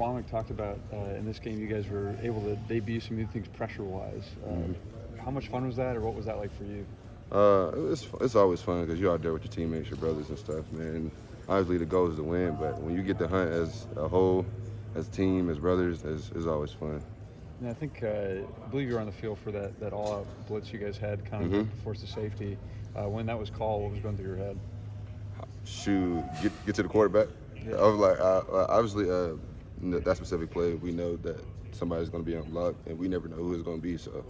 Womack talked about in this game you guys were able to debut some new things pressure-wise. How much fun was that, or what was that like for you? It's always fun because you're out there with your teammates, your brothers and stuff, man. Obviously the goal is to win, but when you get to hunt as a whole, as a team, as brothers, it's always fun. And I think I believe you were on the field for that all-out blitz you guys had, kind of to force the safety. When that was called, what was going through your head? Shoot, get to the quarterback. Yeah. I was like, obviously, that specific play, we know that somebody's going to be on block, and we never know who it's going to be, so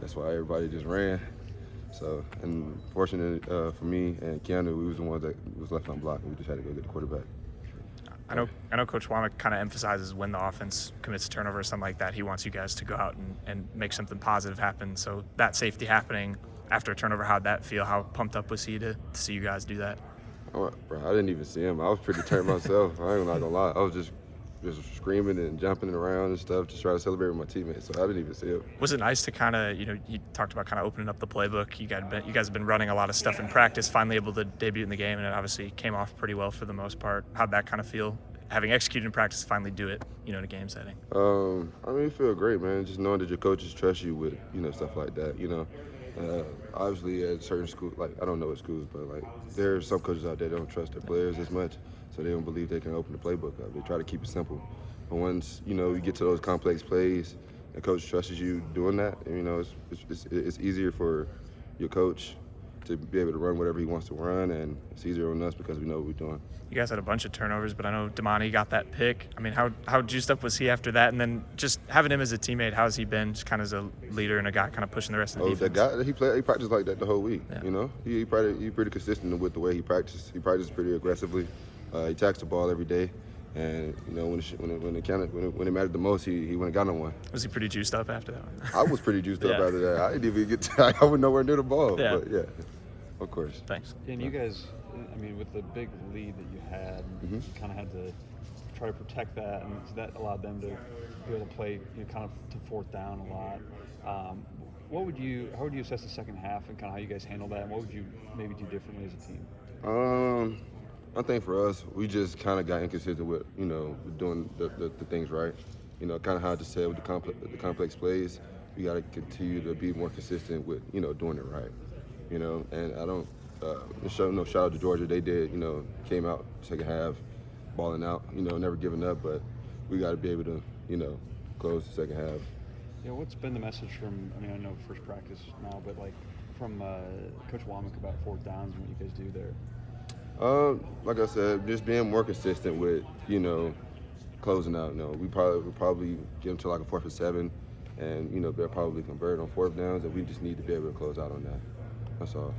that's why everybody just ran. So, and fortunate for me and Keanu, we was the ones that was left on block, and we just had to go get the quarterback. I know Coach Womack kind of emphasizes when the offense commits a turnover or something like that, he wants you guys to go out and make something positive happen. So that safety happening after a turnover, how'd that feel? How pumped up was he to see you guys do that? Bro, I didn't even see him. I was pretty turned myself. I ain't not gonna lie. I was just screaming and jumping around and stuff, just trying to celebrate with my teammates. So I didn't even see him. Was it nice to kind of, you talked about kind of opening up the playbook. You guys have been running a lot of stuff in practice, finally able to debut in the game, and it obviously came off pretty well for the most part. How'd that kind of feel, having executed in practice, finally do it, in a game setting? I mean, it feel great, man. Just knowing that your coaches trust you with, stuff like that, Obviously, at certain schools, like, I don't know what schools, but, like, there are some coaches out there that don't trust their players as much, so they don't believe they can open the playbook up. They try to keep it simple. But once, you get to those complex plays, and coach trusts you doing that, it's easier for your coach to be able to run whatever he wants to run, and it's easier on us because we know what we're doing. You guys had a bunch of turnovers, but I know Damani got that pick. I mean, how juiced up was he after that? And then just having him as a teammate, how's he been just kind of as a leader and a guy kind of pushing the rest of the defense? That guy, he practiced like that the whole week, Yeah. He pretty consistent with the way he practiced. He practiced pretty aggressively. He attacks the ball every day. And, when it mattered the most, he went and got on one. Was he pretty juiced up after that one? I was pretty juiced up Yeah. after that. I didn't even I was nowhere near the ball. Yeah. But, yeah, of course. Thanks. And you guys, with the big lead that you had, you kind of had to try to protect that, and that allowed them to be able to play kind of to fourth down a lot. How would you assess the second half and kind of how you guys handle that, and what would you maybe do differently as a team? I think for us, we just kind of got inconsistent with, doing the things right. Kind of how I just said with the complex plays, we got to continue to be more consistent with, doing it right. And I don't, shout out to Georgia. They did, came out second half, balling out, never giving up. But we got to be able to, close the second half. Yeah, what's been the message from, I know first practice now, but like from Coach Womack about fourth downs and what you guys do there? Like I said, just being more consistent with, closing out. We'll probably get them to like a 4th and 7, and, they'll probably convert on fourth downs, and we just need to be able to close out on that. That's all.